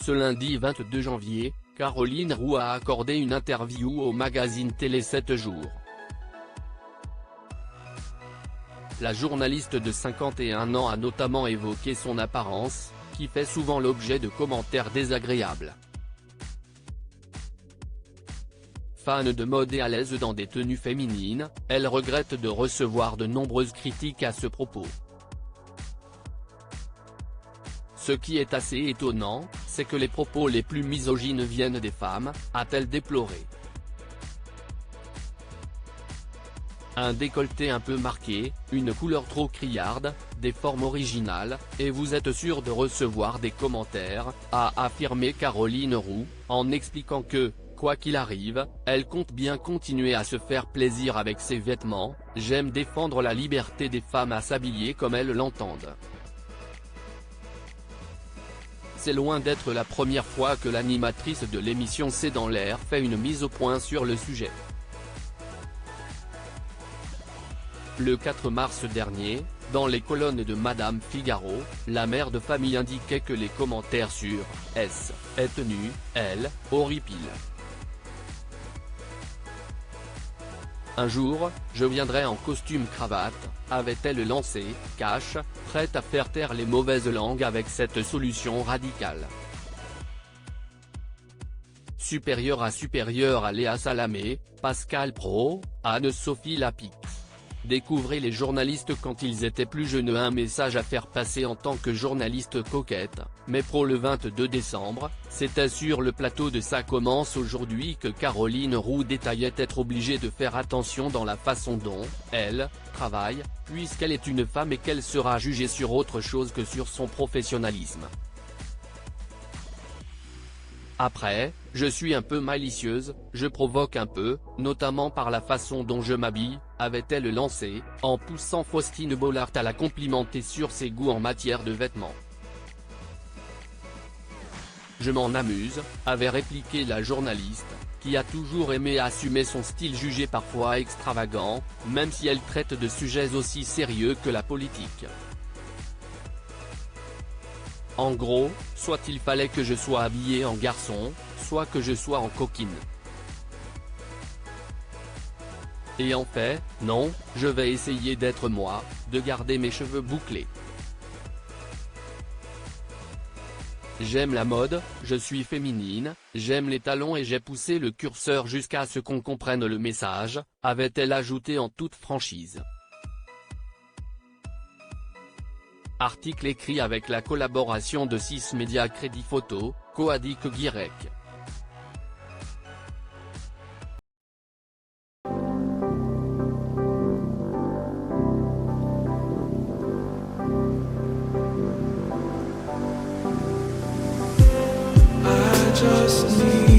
Ce lundi 22 janvier, Caroline Roux a accordé une interview au magazine Télé 7 jours. La journaliste de 51 ans a notamment évoqué son apparence, qui fait souvent l'objet de commentaires désagréables. Fan de mode et à l'aise dans des tenues féminines, elle regrette de recevoir de nombreuses critiques à ce propos. Ce qui est assez étonnant, c'est que les propos les plus misogynes viennent des femmes, a-t-elle déploré. Un décolleté un peu marqué, une couleur trop criarde, des formes originales, et vous êtes sûr de recevoir des commentaires, a affirmé Caroline Roux, en expliquant que, quoi qu'il arrive, elle compte bien continuer à se faire plaisir avec ses vêtements. J'aime défendre la liberté des femmes à s'habiller comme elles l'entendent. C'est loin d'être la première fois que l'animatrice de l'émission C'est dans l'air fait une mise au point sur le sujet. Le 4 mars dernier, dans les colonnes de Madame Figaro, la mère de famille indiquait que les commentaires sur « S » est tenue, elle, horripile. Un jour, je viendrai en costume cravate, avait-elle lancé, cash, prête à faire taire les mauvaises langues avec cette solution radicale. Supérieure à Léa Salamé, Pascal Praud, Anne-Sophie Lapix. Découvrez les journalistes quand ils étaient plus jeunes. Un message à faire passer en tant que journaliste coquette, mais pro. Le 22 décembre, c'était sur le plateau de Ça commence aujourd'hui que Caroline Roux détaillait être obligée de faire attention dans la façon dont elle travaille, puisqu'elle est une femme et qu'elle sera jugée sur autre chose que sur son professionnalisme. Après, je suis un peu malicieuse, je provoque un peu, notamment par la façon dont je m'habille, avait-elle lancé, en poussant Faustine Bollard à la complimenter sur ses goûts en matière de vêtements. Je m'en amuse, avait répliqué la journaliste, qui a toujours aimé assumer son style jugé parfois extravagant, même si elle traite de sujets aussi sérieux que la politique. En gros, soit il fallait que je sois habillée en garçon, soit que je sois en coquine. Et en fait, non, je vais essayer d'être moi, de garder mes cheveux bouclés. J'aime la mode, je suis féminine, j'aime les talons et j'ai poussé le curseur jusqu'à ce qu'on comprenne le message, avait-elle ajouté en toute franchise. Article écrit avec la collaboration de 6 médias Crédit Photo, Coadic Guirec. I just need